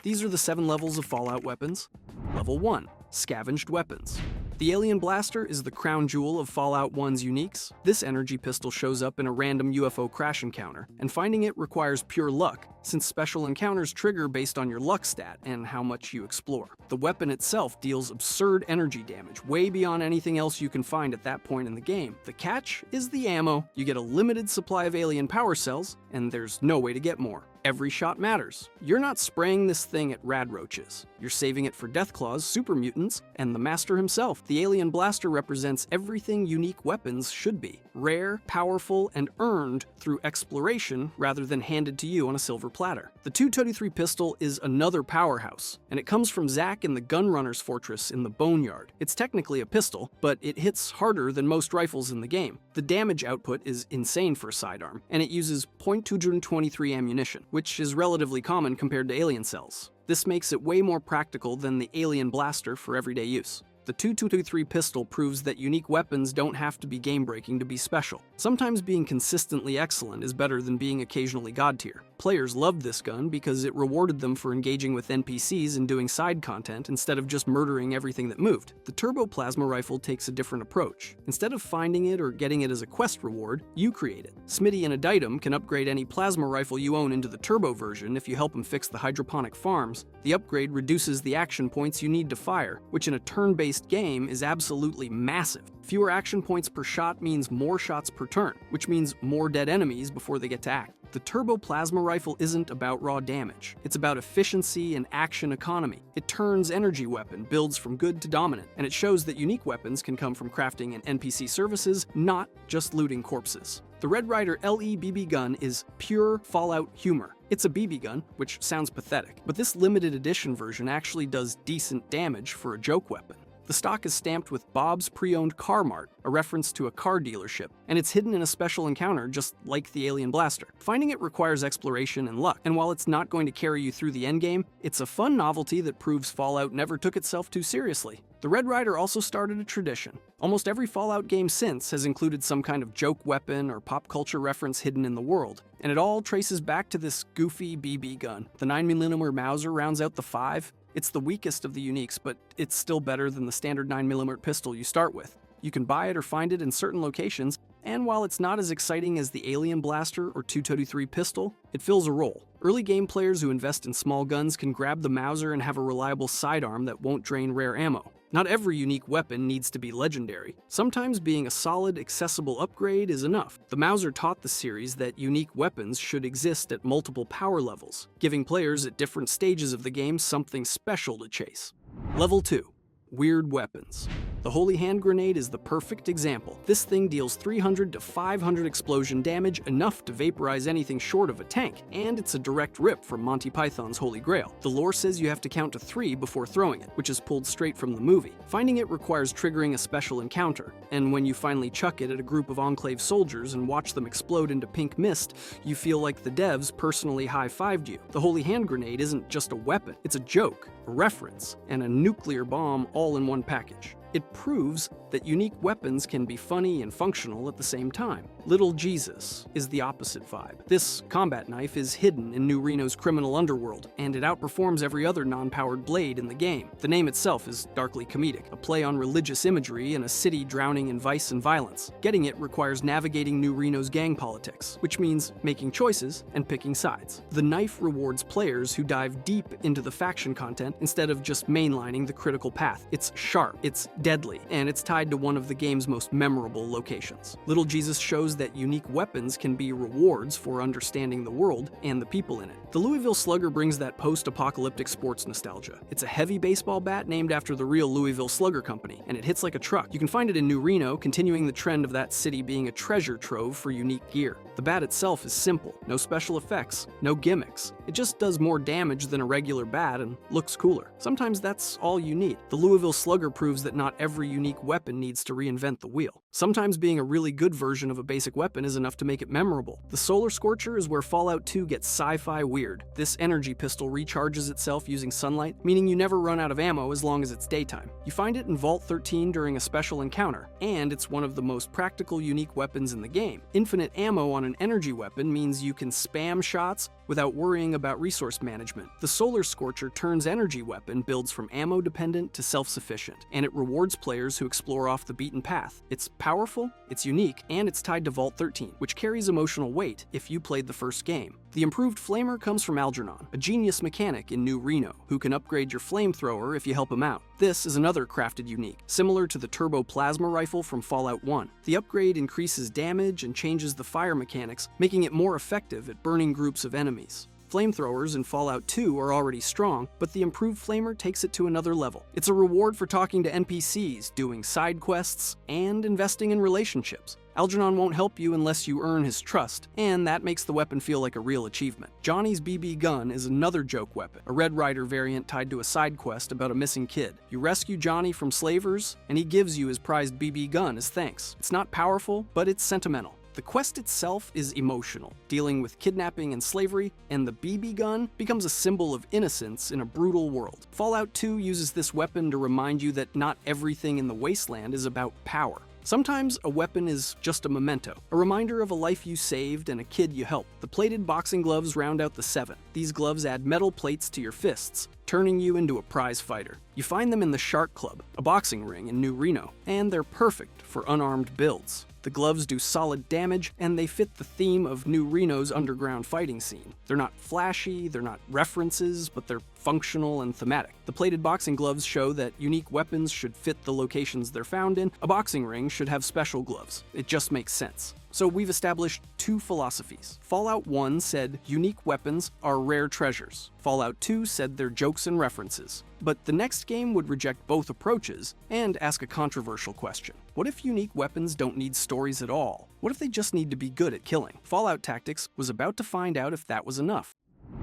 These are the 7 levels of Fallout weapons. Level 1. Scavenged Weapons. The Alien Blaster is the crown jewel of Fallout 1's uniques. This energy pistol shows up in a random UFO crash encounter, and finding it requires pure luck, since special encounters trigger based on your luck stat and how much you explore. The weapon itself deals absurd energy damage, way beyond anything else you can find at that point in the game. The catch is the ammo. You get a limited supply of alien power cells, and there's no way to get more. Every shot matters. You're not spraying this thing at radroaches. You're saving it for Deathclaws, super mutants, and the Master himself. The Alien Blaster represents everything unique weapons should be. Rare, powerful, and earned through exploration rather than handed to you on a silver platter. The 223 pistol is another powerhouse, and it comes from Zack in the Gunrunner's Fortress in the Boneyard. It's technically a pistol, but it hits harder than most rifles in the game. The damage output is insane for a sidearm, and it uses .223 ammunition, which is relatively common compared to alien cells. This makes it way more practical than the Alien Blaster for everyday use. The 223 pistol proves that unique weapons don't have to be game-breaking to be special. Sometimes being consistently excellent is better than being occasionally god-tier. Players loved this gun because it rewarded them for engaging with NPCs and doing side content instead of just murdering everything that moved. The Turbo Plasma Rifle takes a different approach. Instead of finding it or getting it as a quest reward, you create it. Smitty and Aditum can upgrade any plasma rifle you own into the Turbo version if you help them fix the hydroponic farms. The upgrade reduces the action points you need to fire, which in a turn-based game is absolutely massive. Fewer action points per shot means more shots per turn, which means more dead enemies before they get to act. The Turbo Plasma Rifle isn't about raw damage. It's about efficiency and action economy. It turns energy weapon, builds from good to dominant, and it shows that unique weapons can come from crafting and NPC services, not just looting corpses. The Red Ryder LE BB gun is pure Fallout humor. It's a BB gun, which sounds pathetic, but this limited edition version actually does decent damage for a joke weapon. The stock is stamped with Bob's Pre-Owned Car Mart, a reference to a car dealership, and it's hidden in a special encounter just like the Alien Blaster. Finding it requires exploration and luck, and while it's not going to carry you through the endgame, it's a fun novelty that proves Fallout never took itself too seriously. The Red Ryder also started a tradition. Almost every Fallout game since has included some kind of joke weapon or pop culture reference hidden in the world, and it all traces back to this goofy BB gun. The 9mm Mauser rounds out the 5. It's the weakest of the uniques, but it's still better than the standard 9mm pistol you start with. You can buy it or find it in certain locations, and while it's not as exciting as the Alien Blaster or 223 pistol, it fills a role. Early game players who invest in small guns can grab the Mauser and have a reliable sidearm that won't drain rare ammo. Not every unique weapon needs to be legendary. Sometimes being a solid, accessible upgrade is enough. The Mauser taught the series that unique weapons should exist at multiple power levels, giving players at different stages of the game something special to chase. Level 2. Weird Weapons. The Holy Hand Grenade is the perfect example. This thing deals 300 to 500 explosion damage, enough to vaporize anything short of a tank, and it's a direct rip from Monty Python's Holy Grail. The lore says you have to count to 3 before throwing it, which is pulled straight from the movie. Finding it requires triggering a special encounter, and when you finally chuck it at a group of Enclave soldiers and watch them explode into pink mist, you feel like the devs personally high-fived you. The Holy Hand Grenade isn't just a weapon, it's a joke, a reference, and a nuclear bomb all in one package. It proves that unique weapons can be funny and functional at the same time. Little Jesus is the opposite vibe. This combat knife is hidden in New Reno's criminal underworld, and it outperforms every other non-powered blade in the game. The name itself is darkly comedic, a play on religious imagery in a city drowning in vice and violence. Getting it requires navigating New Reno's gang politics, which means making choices and picking sides. The knife rewards players who dive deep into the faction content instead of just mainlining the critical path. It's sharp, it's deadly, and it's tied to one of the game's most memorable locations. Little Jesus shows that unique weapons can be rewards for understanding the world and the people in it. The Louisville Slugger brings that post-apocalyptic sports nostalgia. It's a heavy baseball bat named after the real Louisville Slugger Company, and it hits like a truck. You can find it in New Reno, continuing the trend of that city being a treasure trove for unique gear. The bat itself is simple, no special effects, no gimmicks. It just does more damage than a regular bat and looks cooler. Sometimes that's all you need. The Louisville Slugger proves that not every unique weapon needs to reinvent the wheel. Sometimes being a really good version of a basic weapon is enough to make it memorable. The Solar Scorcher is where Fallout 2 gets sci-fi weird. This energy pistol recharges itself using sunlight, meaning you never run out of ammo as long as it's daytime. You find it in Vault 13 during a special encounter, and it's one of the most practical unique weapons in the game. Infinite ammo on an energy weapon means you can spam shots without worrying about resource management. The Solar Scorcher turns energy weapon builds from ammo-dependent to self-sufficient, and it rewards players who explore off the beaten path. It's powerful, it's unique, and it's tied to Vault 13, which carries emotional weight if you played the first game. The improved flamer comes from Algernon, a genius mechanic in New Reno, who can upgrade your flamethrower if you help him out. This is another crafted unique, similar to the Turbo Plasma Rifle from Fallout 1. The upgrade increases damage and changes the fire mechanics, making it more effective at burning groups of enemies. Flamethrowers in Fallout 2 are already strong, but the improved flamer takes it to another level. It's a reward for talking to NPCs, doing side quests, and investing in relationships. Algernon won't help you unless you earn his trust, and that makes the weapon feel like a real achievement. Johnny's BB gun is another joke weapon, a Red Ryder variant tied to a side quest about a missing kid. You rescue Johnny from slavers, and he gives you his prized BB gun as thanks. It's not powerful, but it's sentimental. The quest itself is emotional, dealing with kidnapping and slavery, and the BB gun becomes a symbol of innocence in a brutal world. Fallout 2 uses this weapon to remind you that not everything in the wasteland is about power. Sometimes a weapon is just a memento, a reminder of a life you saved and a kid you helped. The plated boxing gloves round out the 7. These gloves add metal plates to your fists, turning you into a prize fighter. You find them in the Shark Club, a boxing ring in New Reno, and they're perfect for unarmed builds. The gloves do solid damage, and they fit the theme of New Reno's underground fighting scene. They're not flashy, they're not references, but they're functional and thematic. The plated boxing gloves show that unique weapons should fit the locations they're found in. A boxing ring should have special gloves. It just makes sense. So we've established two philosophies. Fallout 1 said unique weapons are rare treasures. Fallout 2 said they're jokes and references. But the next game would reject both approaches and ask a controversial question. What if unique weapons don't need stories at all? What if they just need to be good at killing? Fallout Tactics was about to find out if that was enough.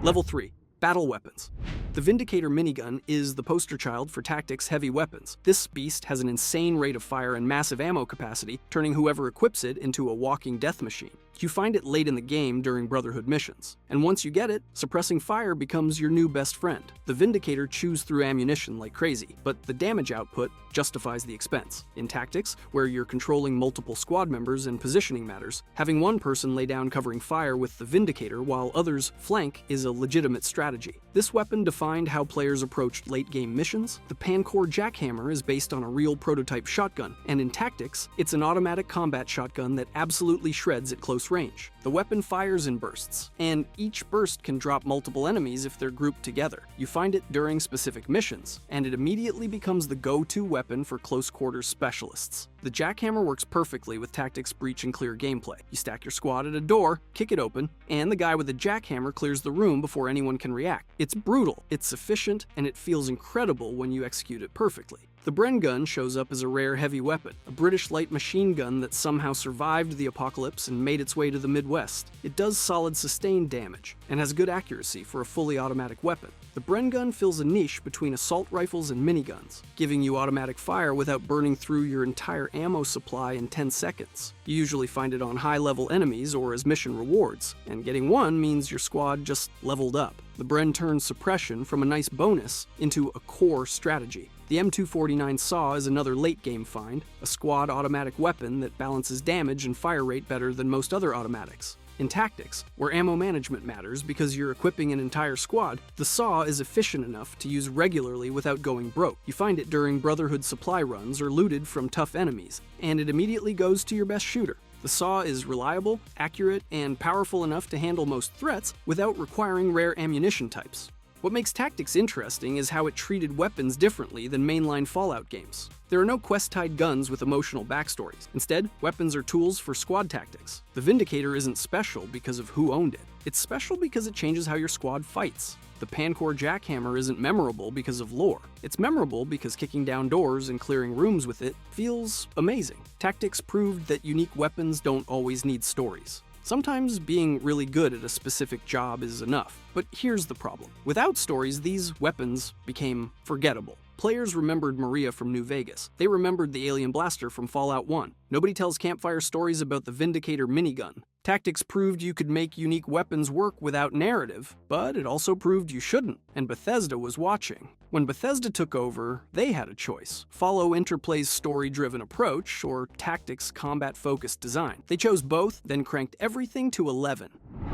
Level 3. Battle Weapons. The Vindicator minigun is the poster child for Tactics heavy weapons. This beast has an insane rate of fire and massive ammo capacity, turning whoever equips it into a walking death machine. You find it late in the game during Brotherhood missions, and once you get it, suppressing fire becomes your new best friend. The Vindicator chews through ammunition like crazy, but the damage output justifies the expense. In Tactics, where you're controlling multiple squad members and positioning matters, having one person lay down covering fire with the Vindicator while others flank is a legitimate strategy. This weapon defined how players approached late-game missions. The Pancor Jackhammer is based on a real prototype shotgun, and in Tactics, it's an automatic combat shotgun that absolutely shreds at close range. The weapon fires in bursts, and each burst can drop multiple enemies if they're grouped together. You find it during specific missions, and it immediately becomes the go-to weapon for close-quarters specialists. The Jackhammer works perfectly with Tactics Breach and Clear gameplay. You stack your squad at a door, kick it open, and the guy with the Jackhammer clears the room before anyone can react. It's brutal, it's efficient, and it feels incredible when you execute it perfectly. The Bren gun shows up as a rare heavy weapon, a British light machine gun that somehow survived the apocalypse and made its way to the Midwest. It does solid sustained damage, and has good accuracy for a fully automatic weapon. The Bren gun fills a niche between assault rifles and miniguns, giving you automatic fire without burning through your entire ammo supply in 10 seconds. You usually find it on high-level enemies or as mission rewards, and getting one means your squad just leveled up. The Bren turns suppression from a nice bonus into a core strategy. The M249 SAW is another late-game find, a squad automatic weapon that balances damage and fire rate better than most other automatics. In Tactics, where ammo management matters because you're equipping an entire squad, the SAW is efficient enough to use regularly without going broke. You find it during Brotherhood supply runs or looted from tough enemies, and it immediately goes to your best shooter. The SAW is reliable, accurate, and powerful enough to handle most threats without requiring rare ammunition types. What makes Tactics interesting is how it treated weapons differently than mainline Fallout games. There are no quest-tied guns with emotional backstories. Instead, weapons are tools for squad tactics. The Vindicator isn't special because of who owned it. It's special because it changes how your squad fights. The Pancor Jackhammer isn't memorable because of lore. It's memorable because kicking down doors and clearing rooms with it feels amazing. Tactics proved that unique weapons don't always need stories. Sometimes being really good at a specific job is enough. But here's the problem. Without stories, these weapons became forgettable. Players remembered Maria from New Vegas. They remembered the Alien Blaster from Fallout 1. Nobody tells campfire stories about the Vindicator minigun. Tactics proved you could make unique weapons work without narrative, but it also proved you shouldn't, and Bethesda was watching. When Bethesda took over, they had a choice. Follow Interplay's story-driven approach, or Tactics' combat-focused design. They chose both, then cranked everything to 11.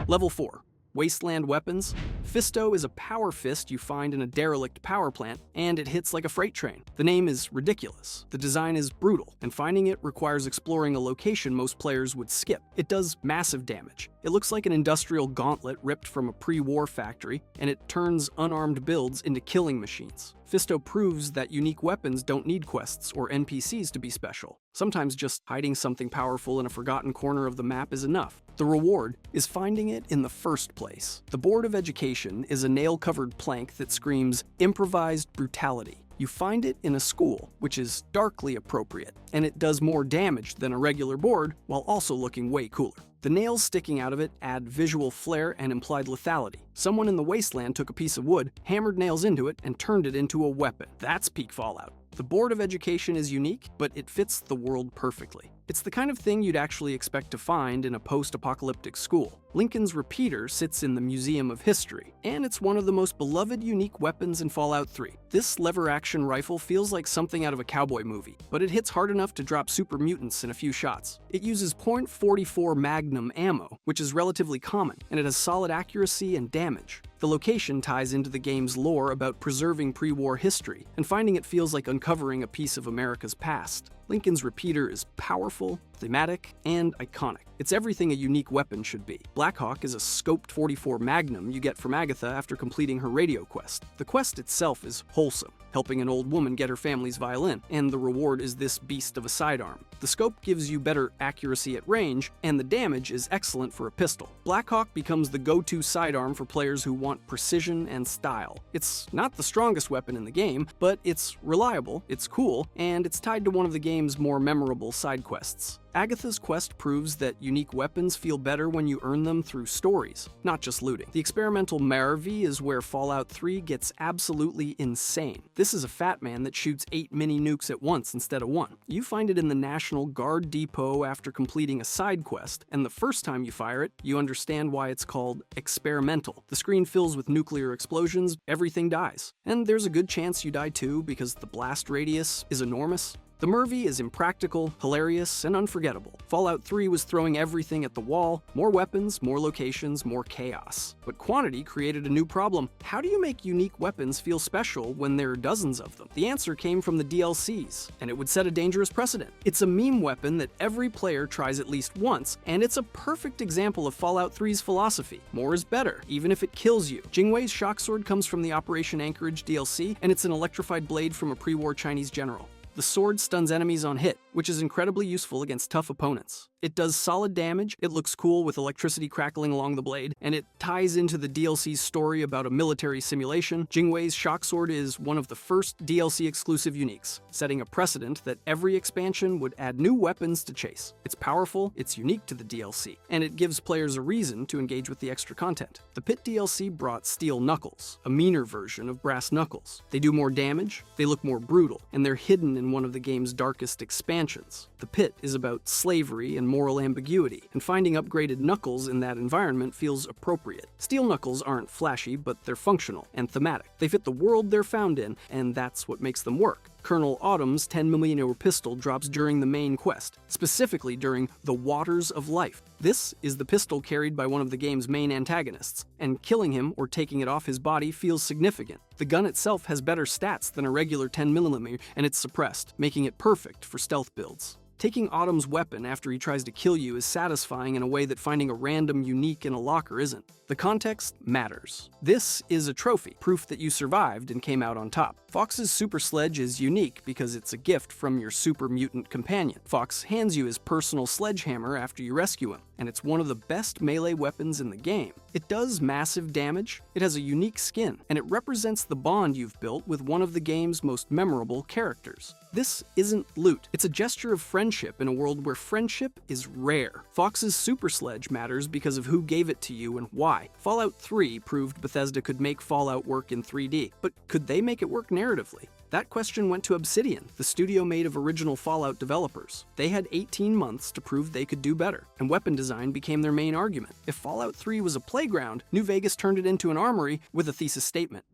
Level 4. Wasteland weapons. Fisto is a power fist you find in a derelict power plant, and it hits like a freight train. The name is ridiculous. The design is brutal, and finding it requires exploring a location most players would skip. It does massive damage. It looks like an industrial gauntlet ripped from a pre-war factory, and it turns unarmed builds into killing machines. Fisto proves that unique weapons don't need quests or NPCs to be special. Sometimes just hiding something powerful in a forgotten corner of the map is enough. The reward is finding it in the first place. The Board of Education is a nail-covered plank that screams improvised brutality. You find it in a school, which is darkly appropriate, and it does more damage than a regular board while also looking way cooler. The nails sticking out of it add visual flair and implied lethality. Someone in the wasteland took a piece of wood, hammered nails into it, and turned it into a weapon. That's peak Fallout. The Board of Education is unique, but it fits the world perfectly. It's the kind of thing you'd actually expect to find in a post-apocalyptic school. Lincoln's repeater sits in the Museum of History, and it's one of the most beloved unique weapons in Fallout 3. This lever-action rifle feels like something out of a cowboy movie, but it hits hard enough to drop super mutants in a few shots. It uses .44 Magnum ammo, which is relatively common, and it has solid accuracy and damage. The location ties into the game's lore about preserving pre-war history, and finding it feels like uncovering a piece of America's past. Lincoln's repeater is powerful, thematic, and iconic. It's everything a unique weapon should be. Blackhawk is a scoped .44 Magnum you get from Agatha after completing her radio quest. The quest itself is wholesome, helping an old woman get her family's violin, and the reward is this beast of a sidearm. The scope gives you better accuracy at range, and the damage is excellent for a pistol. Blackhawk becomes the go-to sidearm for players who want precision and style. It's not the strongest weapon in the game, but it's reliable, it's cool, and it's tied to one of the game's more memorable side quests. Agatha's quest proves that unique weapons feel better when you earn them through stories, not just looting. The experimental Maravi is where Fallout 3 gets absolutely insane. This is a fat man that shoots 8 mini nukes at once instead of 1. You find it in the National Guard depot after completing a side quest, and the first time you fire it, you understand why it's called experimental. The screen fills with nuclear explosions, everything dies. And there's a good chance you die too because the blast radius is enormous. The Murvy is impractical, hilarious, and unforgettable. Fallout 3 was throwing everything at the wall, more weapons, more locations, more chaos. But quantity created a new problem. How do you make unique weapons feel special when there are dozens of them? The answer came from the DLCs, and it would set a dangerous precedent. It's a meme weapon that every player tries at least once, and it's a perfect example of Fallout 3's philosophy. More is better, even if it kills you. Jingwei's shock sword comes from the Operation Anchorage DLC, and it's an electrified blade from a pre-war Chinese general. The sword stuns enemies on hit, which is incredibly useful against tough opponents. It does solid damage, it looks cool with electricity crackling along the blade, and it ties into the DLC's story about a military simulation. Jingwei's shock sword is one of the first DLC-exclusive uniques, setting a precedent that every expansion would add new weapons to chase. It's powerful, it's unique to the DLC, and it gives players a reason to engage with the extra content. The Pit DLC brought Steel Knuckles, a meaner version of Brass Knuckles. They do more damage, they look more brutal, and they're hidden in one of the game's darkest expansions. The Pit is about slavery and moral ambiguity, and finding upgraded Knuckles in that environment feels appropriate. Steel Knuckles aren't flashy, but they're functional and thematic. They fit the world they're found in, and that's what makes them work. Colonel Autumn's 10mm pistol drops during the main quest, specifically during the Waters of Life. This is the pistol carried by one of the game's main antagonists, and killing him or taking it off his body feels significant. The gun itself has better stats than a regular 10mm, and it's suppressed, making it perfect for stealth builds. Taking Autumn's weapon after he tries to kill you is satisfying in a way that finding a random unique in a locker isn't. The context matters. This is a trophy, proof that you survived and came out on top. Fox's super sledge is unique because it's a gift from your super mutant companion. Fox hands you his personal sledgehammer after you rescue him, and it's one of the best melee weapons in the game. It does massive damage, it has a unique skin, and it represents the bond you've built with one of the game's most memorable characters. This isn't loot, it's a gesture of friendship in a world where friendship is rare. Fox's super sledge matters because of who gave it to you and why. Fallout 3 proved Bethesda could make Fallout work in 3D, but could they make it work narratively? That question went to Obsidian, the studio made of original Fallout developers. They had 18 months to prove they could do better, and weapon design became their main argument. If Fallout 3 was a playground, New Vegas turned it into an armory with a thesis statement.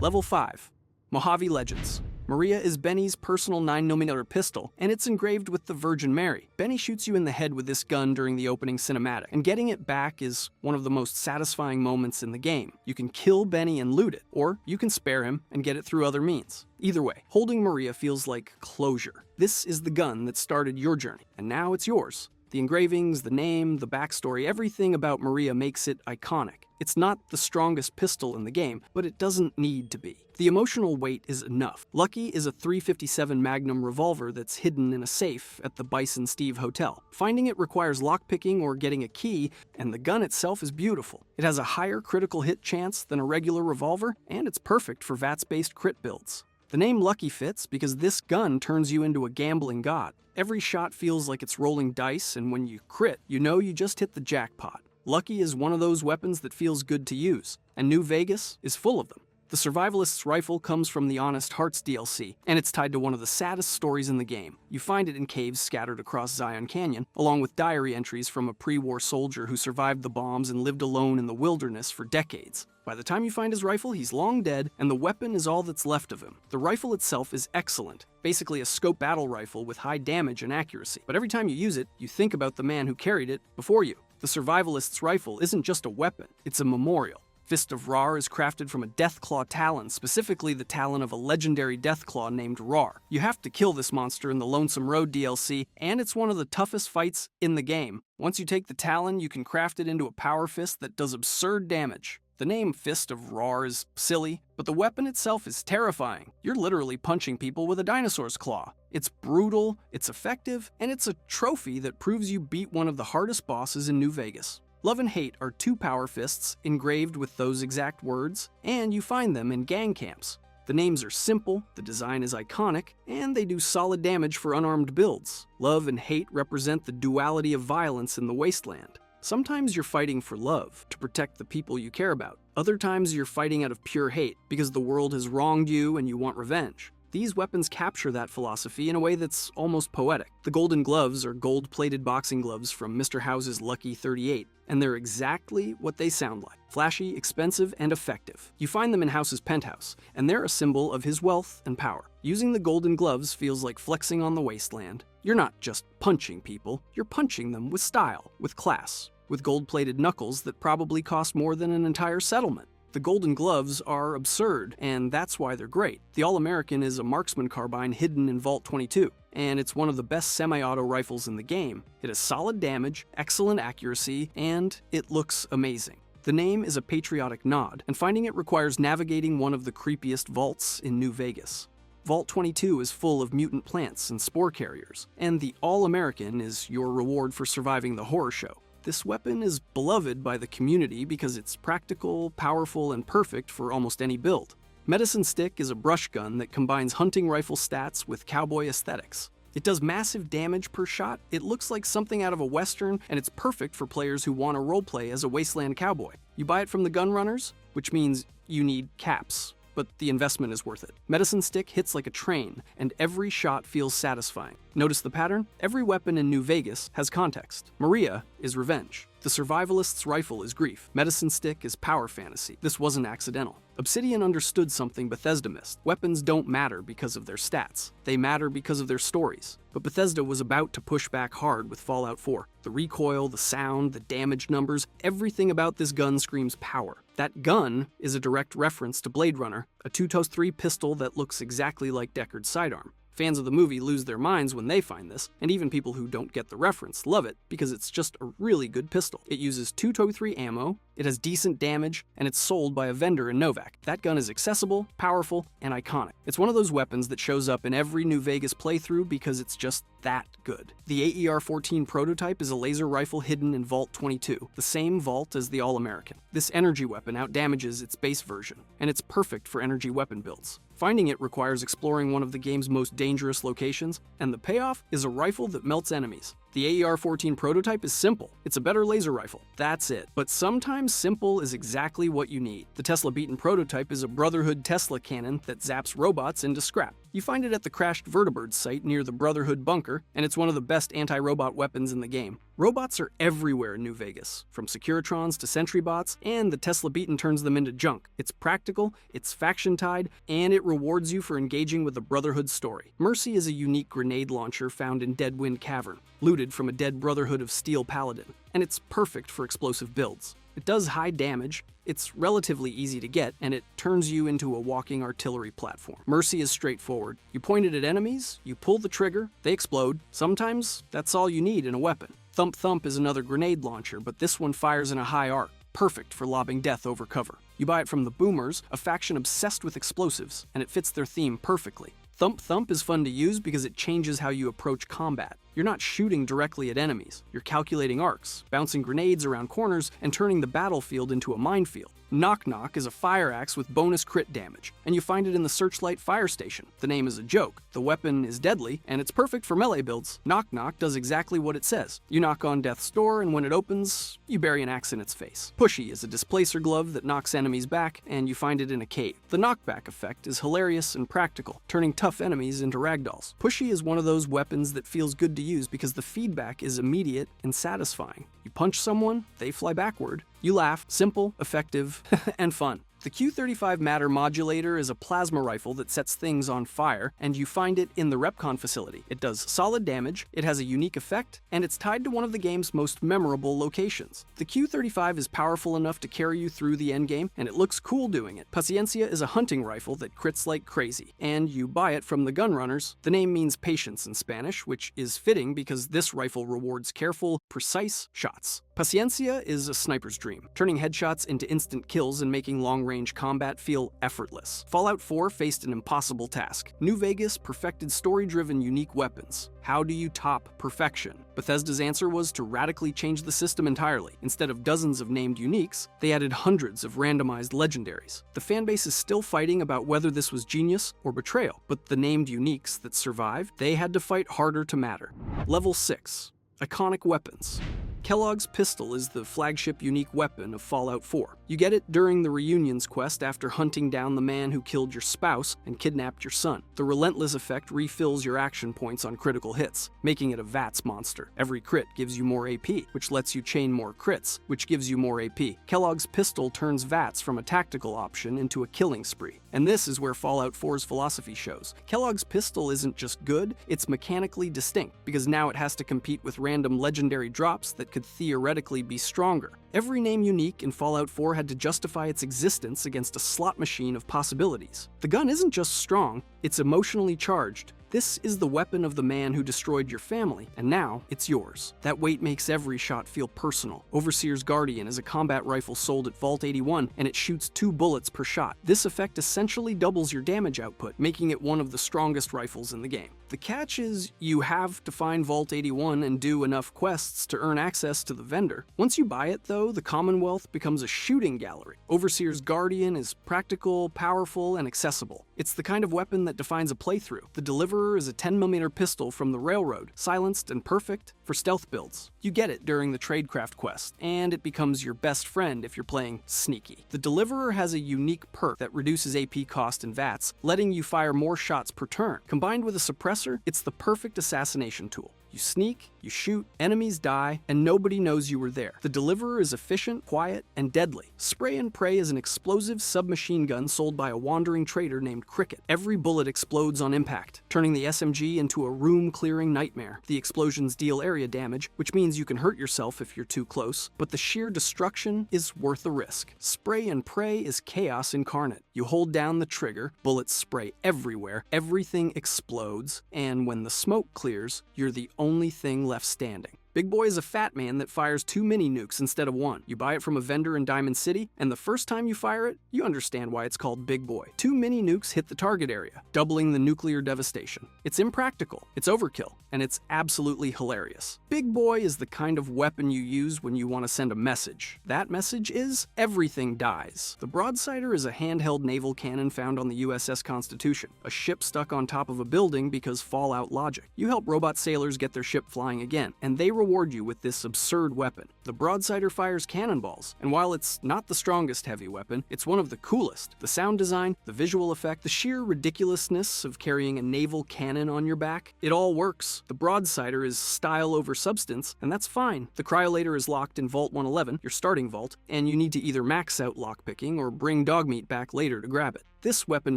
Level 5. Mojave Legends. Maria is Benny's personal 9mm pistol, and it's engraved with the Virgin Mary. Benny shoots you in the head with this gun during the opening cinematic, and getting it back is one of the most satisfying moments in the game. You can kill Benny and loot it, or you can spare him and get it through other means. Either way, holding Maria feels like closure. This is the gun that started your journey, and now it's yours. The engravings, the name, the backstory, everything about Maria makes it iconic. It's not the strongest pistol in the game, but it doesn't need to be. The emotional weight is enough. Lucky is a .357 Magnum revolver that's hidden in a safe at the Bison Steve Hotel. Finding it requires lockpicking or getting a key, and the gun itself is beautiful. It has a higher critical hit chance than a regular revolver, and it's perfect for VATS-based crit builds. The name Lucky fits because this gun turns you into a gambling god. Every shot feels like it's rolling dice, and when you crit, you know you just hit the jackpot. Lucky is one of those weapons that feels good to use, and New Vegas is full of them. The Survivalist's Rifle comes from the Honest Hearts DLC, and it's tied to one of the saddest stories in the game. You find it in caves scattered across Zion Canyon, along with diary entries from a pre-war soldier who survived the bombs and lived alone in the wilderness for decades. By the time you find his rifle, he's long dead, and the weapon is all that's left of him. The rifle itself is excellent, basically a scope battle rifle with high damage and accuracy. But every time you use it, you think about the man who carried it before you. The Survivalist's Rifle isn't just a weapon, it's a memorial. Fist of Rar is crafted from a Deathclaw talon, specifically the talon of a legendary Deathclaw named Rar. You have to kill this monster in the Lonesome Road DLC, and it's one of the toughest fights in the game. Once you take the talon, you can craft it into a power fist that does absurd damage. The name Fist of Rar is silly, but the weapon itself is terrifying. You're literally punching people with a dinosaur's claw. It's brutal, it's effective, and it's a trophy that proves you beat one of the hardest bosses in New Vegas. Love and Hate are two power fists engraved with those exact words, and you find them in gang camps. The names are simple, the design is iconic, and they do solid damage for unarmed builds. Love and Hate represent the duality of violence in the wasteland. Sometimes you're fighting for love, to protect the people you care about. Other times you're fighting out of pure hate, because the world has wronged you and you want revenge. These weapons capture that philosophy in a way that's almost poetic. The Golden Gloves are gold-plated boxing gloves from Mr. House's Lucky 38, and they're exactly what they sound like. Flashy, expensive, and effective. You find them in House's penthouse, and they're a symbol of his wealth and power. Using the Golden Gloves feels like flexing on the wasteland. You're not just punching people, you're punching them with style, with class, with gold-plated knuckles that probably cost more than an entire settlement. The Golden Gloves are absurd, and that's why they're great. The All-American is a marksman carbine hidden in Vault 22, and it's one of the best semi-auto rifles in the game. It has solid damage, excellent accuracy, and it looks amazing. The name is a patriotic nod, and finding it requires navigating one of the creepiest vaults in New Vegas. Vault 22 is full of mutant plants and spore carriers, and the All-American is your reward for surviving the horror show. This weapon is beloved by the community because it's practical, powerful, and perfect for almost any build. Medicine Stick is a brush gun that combines hunting rifle stats with cowboy aesthetics. It does massive damage per shot, it looks like something out of a western, and it's perfect for players who want to roleplay as a wasteland cowboy. You buy it from the gun runners, which means you need caps, but the investment is worth it. Medicine Stick hits like a train, and every shot feels satisfying. Notice the pattern? Every weapon in New Vegas has context. Maria is revenge. The Survivalist's Rifle is grief. Medicine Stick is power fantasy. This wasn't accidental. Obsidian understood something Bethesda missed. Weapons don't matter because of their stats. They matter because of their stories. But Bethesda was about to push back hard with Fallout 4. The recoil, the sound, the damage numbers, everything about this gun screams power. That gun is a direct reference to Blade Runner, a 2-3 pistol that looks exactly like Deckard's sidearm. Fans of the movie lose their minds when they find this, and even people who don't get the reference love it because it's just a really good pistol. It uses 2-3 ammo, it has decent damage, and it's sold by a vendor in Novak. That gun is accessible, powerful, and iconic. It's one of those weapons that shows up in every New Vegas playthrough because it's just that good. The AER-14 prototype is a laser rifle hidden in Vault 22, the same vault as the All-American. This energy weapon outdamages its base version, and it's perfect for energy weapon builds. Finding it requires exploring one of the game's most dangerous locations, and the payoff is a rifle that melts enemies. The AER-14 prototype is simple. It's a better laser rifle. That's it. But sometimes simple is exactly what you need. The Tesla Beaton prototype is a Brotherhood Tesla cannon that zaps robots into scrap. You find it at the crashed Vertibird site near the Brotherhood bunker, and it's one of the best anti-robot weapons in the game. Robots are everywhere in New Vegas, from Securitrons to Sentry bots, and the Tesla Beaton turns them into junk. It's practical, it's faction-tied, and it rewards you for engaging with the Brotherhood story. Mercy is a unique grenade launcher found in Deadwind Cavern, looted from a dead Brotherhood of Steel Paladin, and it's perfect for explosive builds. It does high damage, it's relatively easy to get, and it turns you into a walking artillery platform. Mercy is straightforward. You point it at enemies, you pull the trigger, they explode. Sometimes that's all you need in a weapon. Thump Thump is another grenade launcher, but this one fires in a high arc, perfect for lobbing death over cover. You buy it from the Boomers, a faction obsessed with explosives, and it fits their theme perfectly. Thump Thump is fun to use because it changes how you approach combat. You're not shooting directly at enemies, you're calculating arcs, bouncing grenades around corners, and turning the battlefield into a minefield. Knock Knock is a fire axe with bonus crit damage, and you find it in the Searchlight Fire Station. The name is a joke. The weapon is deadly, and it's perfect for melee builds. Knock Knock does exactly what it says. You knock on death's door, and when it opens, you bury an axe in its face. Pushy is a displacer glove that knocks enemies back, and you find it in a cave. The knockback effect is hilarious and practical, turning tough enemies into ragdolls. Pushy is one of those weapons that feels good to use because the feedback is immediate and satisfying. You punch someone, they fly backward. You laugh. Simple, effective, and fun. The Q-35 Matter Modulator is a plasma rifle that sets things on fire, and you find it in the REPCON facility. It does solid damage, it has a unique effect, and it's tied to one of the game's most memorable locations. The Q-35 is powerful enough to carry you through the endgame, and it looks cool doing it. Paciencia is a hunting rifle that crits like crazy, and you buy it from the Gunrunners. The name means patience in Spanish, which is fitting because this rifle rewards careful, precise shots. Paciencia is a sniper's dream, turning headshots into instant kills and making long-range combat feel effortless. Fallout 4 faced an impossible task. New Vegas perfected story-driven unique weapons. How do you top perfection? Bethesda's answer was to radically change the system entirely. Instead of dozens of named uniques, they added hundreds of randomized legendaries. The fanbase is still fighting about whether this was genius or betrayal, but the named uniques that survived, they had to fight harder to matter. Level 6. Iconic weapons. Kellogg's pistol is the flagship unique weapon of Fallout 4. You get it during the Reunions quest after hunting down the man who killed your spouse and kidnapped your son. The Relentless effect refills your action points on critical hits, making it a VATS monster. Every crit gives you more AP, which lets you chain more crits, which gives you more AP. Kellogg's pistol turns VATS from a tactical option into a killing spree. And this is where Fallout 4's philosophy shows. Kellogg's pistol isn't just good, it's mechanically distinct, because now it has to compete with random legendary drops that could theoretically be stronger. Every name unique in Fallout 4 had to justify its existence against a slot machine of possibilities. The gun isn't just strong, it's emotionally charged. This is the weapon of the man who destroyed your family, and now it's yours. That weight makes every shot feel personal. Overseer's Guardian is a combat rifle sold at Vault 81, and it shoots 2 bullets per shot. This effect essentially doubles your damage output, making it one of the strongest rifles in the game. The catch is you have to find Vault 81 and do enough quests to earn access to the vendor. Once you buy it, though, the Commonwealth becomes a shooting gallery. Overseer's Guardian is practical, powerful, and accessible. It's the kind of weapon that defines a playthrough. The Deliverer is a 10mm pistol from the Railroad, silenced and perfect for stealth builds. You get it during the Tradecraft quest, and it becomes your best friend if you're playing sneaky. The Deliverer has a unique perk that reduces AP cost and VATS, letting you fire more shots per turn. Combined with a suppressor, it's the perfect assassination tool. You sneak, you shoot, enemies die, and nobody knows you were there. The Deliverer is efficient, quiet, and deadly. Spray and Pray is an explosive submachine gun sold by a wandering trader named Cricket. Every bullet explodes on impact, turning the SMG into a room-clearing nightmare. The explosions deal area damage, which means you can hurt yourself if you're too close, but the sheer destruction is worth the risk. Spray and Pray is chaos incarnate. You hold down the trigger, bullets spray everywhere, everything explodes, and when the smoke clears, you're the only thing left standing. Big Boy is a fat man that fires 2 mini nukes instead of 1. You buy it from a vendor in Diamond City, and the first time you fire it, you understand why it's called Big Boy. 2 mini nukes hit the target area, doubling the nuclear devastation. It's impractical, it's overkill, and it's absolutely hilarious. Big Boy is the kind of weapon you use when you want to send a message. That message is, everything dies. The Broadsider is a handheld naval cannon found on the USS Constitution, a ship stuck on top of a building because Fallout logic. You help robot sailors get their ship flying again, and they reward you with this absurd weapon. The Broadsider fires cannonballs, and while it's not the strongest heavy weapon, it's one of the coolest. The sound design, the visual effect, the sheer ridiculousness of carrying a naval cannon on your back, it all works. The Broadsider is style over substance, and that's fine. The Cryolator is locked in Vault 111, your starting vault, and you need to either max out lockpicking or bring Dogmeat back later to grab it. This weapon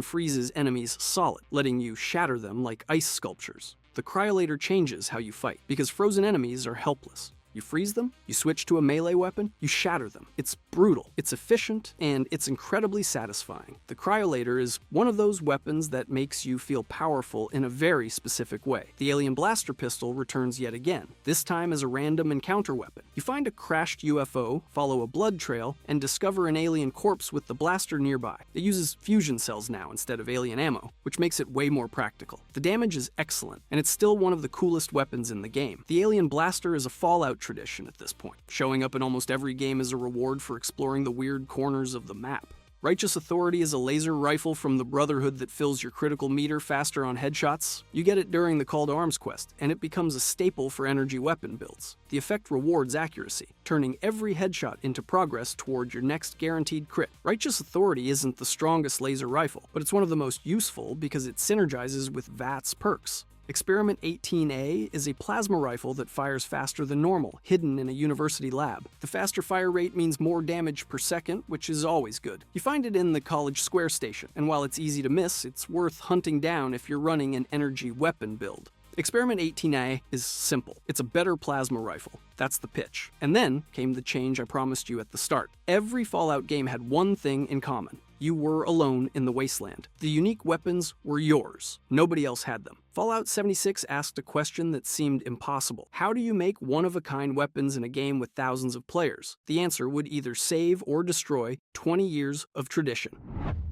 freezes enemies solid, letting you shatter them like ice sculptures. The Cryolator changes how you fight, because frozen enemies are helpless. You freeze them, you switch to a melee weapon, you shatter them. It's brutal, it's efficient, and it's incredibly satisfying. The Cryolator is one of those weapons that makes you feel powerful in a very specific way. The Alien Blaster pistol returns yet again, this time as a random encounter weapon. You find a crashed UFO, follow a blood trail, and discover an alien corpse with the blaster nearby. It uses fusion cells now instead of alien ammo, which makes it way more practical. The damage is excellent, and it's still one of the coolest weapons in the game. The Alien Blaster is a Fallout tradition at this point, showing up in almost every game as a reward for exploring the weird corners of the map. Righteous Authority is a laser rifle from the Brotherhood that fills your critical meter faster on headshots. You get it during the Call to Arms quest, and it becomes a staple for energy weapon builds. The effect rewards accuracy, turning every headshot into progress toward your next guaranteed crit. Righteous Authority isn't the strongest laser rifle, but it's one of the most useful because it synergizes with VATS perks. Experiment 18A is a plasma rifle that fires faster than normal, hidden in a university lab. The faster fire rate means more damage per second, which is always good. You find it in the College Square station, and while it's easy to miss, it's worth hunting down if you're running an energy weapon build. Experiment 18A is simple. It's a better plasma rifle. That's the pitch. And then came the change I promised you at the start. Every Fallout game had one thing in common. You were alone in the wasteland. The unique weapons were yours. Nobody else had them. Fallout 76 asked a question that seemed impossible. How do you make one-of-a-kind weapons in a game with thousands of players? The answer would either save or destroy 20 years of tradition.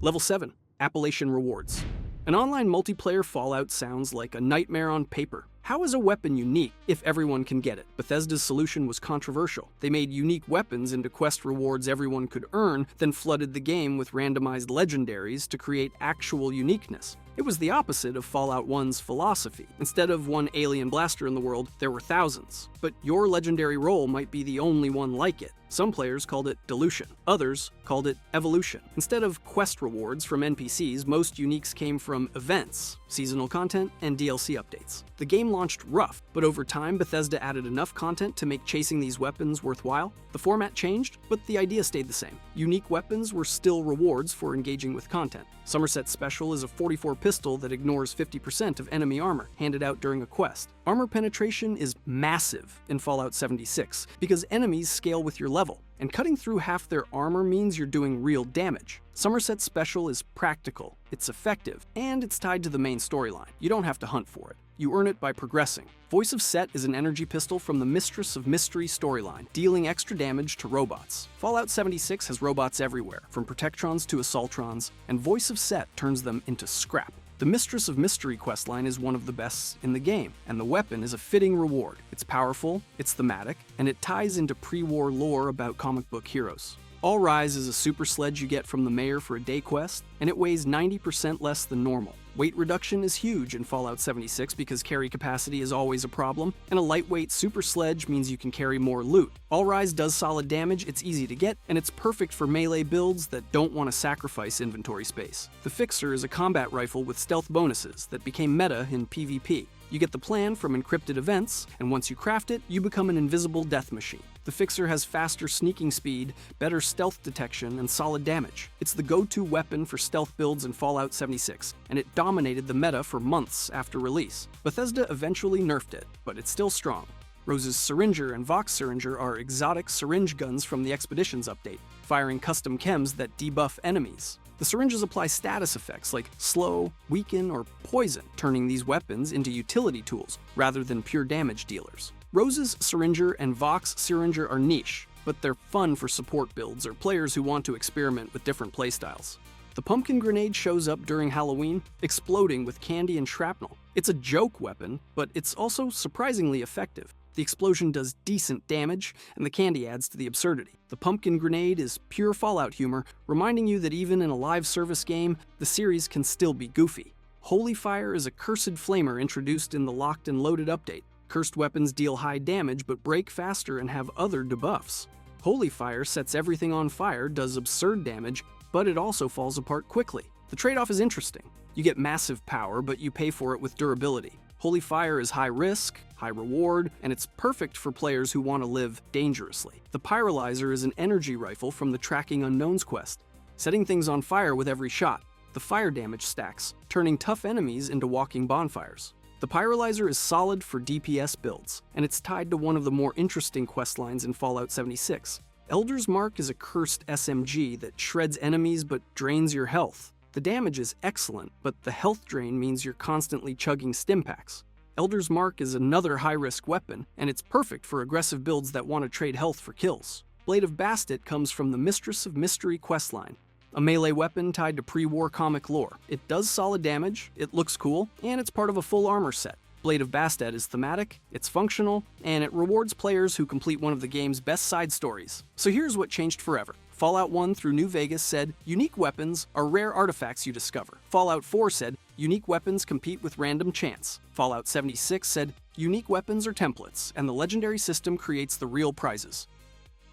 Level 7. Appellation Rewards. An online multiplayer Fallout sounds like a nightmare on paper. How is a weapon unique if everyone can get it? Bethesda's solution was controversial. They made unique weapons into quest rewards everyone could earn, then flooded the game with randomized legendaries to create actual uniqueness. It was the opposite of Fallout 1's philosophy. Instead of one alien blaster in the world, there were thousands. But your legendary role might be the only one like it. Some players called it dilution. Others called it evolution. Instead of quest rewards from NPCs, most uniques came from events, seasonal content, and DLC updates. The game launched rough, but over time Bethesda added enough content to make chasing these weapons worthwhile. The format changed, but the idea stayed the same. Unique weapons were still rewards for engaging with content. Somerset Special is a 44 pistol that ignores 50% of enemy armor, handed out during a quest. Armor penetration is massive in Fallout 76, because enemies scale with your level, and cutting through half their armor means you're doing real damage. Somerset Special is practical, it's effective, and it's tied to the main storyline. You don't have to hunt for it. You earn it by progressing. Voice of Set is an energy pistol from the Mistress of Mystery storyline, dealing extra damage to robots. Fallout 76 has robots everywhere, from Protectrons to Assaultrons, and Voice of Set turns them into scrap. The Mistress of Mystery questline is one of the best in the game, and the weapon is a fitting reward. It's powerful, it's thematic, and it ties into pre-war lore about comic book heroes. All Rise is a super sledge you get from the mayor for a day quest, and it weighs 90% less than normal. Weight reduction is huge in Fallout 76 because carry capacity is always a problem, and a lightweight super sledge means you can carry more loot. All Rise does solid damage, it's easy to get, and it's perfect for melee builds that don't want to sacrifice inventory space. The Fixer is a combat rifle with stealth bonuses that became meta in PvP. You get the plan from encrypted events, and once you craft it, you become an invisible death machine. The Fixer has faster sneaking speed, better stealth detection, and solid damage. It's the go-to weapon for stealth builds in Fallout 76, and it dominated the meta for months after release. Bethesda eventually nerfed it, but it's still strong. Rose's Syringer and Vox Syringer are exotic syringe guns from the Expeditions update, firing custom chems that debuff enemies. The syringes apply status effects like slow, weaken, or poison, turning these weapons into utility tools rather than pure damage dealers. Rose's Syringer and Vox Syringer are niche, but they're fun for support builds or players who want to experiment with different playstyles. The pumpkin grenade shows up during Halloween, exploding with candy and shrapnel. It's a joke weapon, but it's also surprisingly effective. The explosion does decent damage, and the candy adds to the absurdity. The pumpkin grenade is pure Fallout humor, reminding you that even in a live service game, the series can still be goofy. Holy Fire is a cursed flamer introduced in the Locked and Loaded update. Cursed weapons deal high damage but break faster and have other debuffs. Holy Fire sets everything on fire, does absurd damage, but it also falls apart quickly. The trade-off is interesting. You get massive power, but you pay for it with durability. Holy Fire is high risk, high reward, and it's perfect for players who want to live dangerously. The Pyrolyzer is an energy rifle from the Tracking Unknowns quest, setting things on fire with every shot. The fire damage stacks, turning tough enemies into walking bonfires. The Pyrolyzer is solid for DPS builds, and it's tied to one of the more interesting questlines in Fallout 76. Elder's Mark is a cursed SMG that shreds enemies but drains your health. The damage is excellent, but the health drain means you're constantly chugging Stimpaks. Elder's Mark is another high-risk weapon, and it's perfect for aggressive builds that want to trade health for kills. Blade of Bastet comes from the Mistress of Mystery questline, a melee weapon tied to pre-war comic lore. It does solid damage, it looks cool, and it's part of a full armor set. Blade of Bastet is thematic, it's functional, and it rewards players who complete one of the game's best side stories. So here's what changed forever. Fallout 1 through New Vegas said, unique weapons are rare artifacts you discover. Fallout 4 said, unique weapons compete with random chance. Fallout 76 said, unique weapons are templates, and the legendary system creates the real prizes.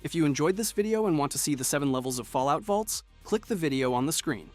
If you enjoyed this video and want to see the 7 levels of Fallout vaults, click the video on the screen.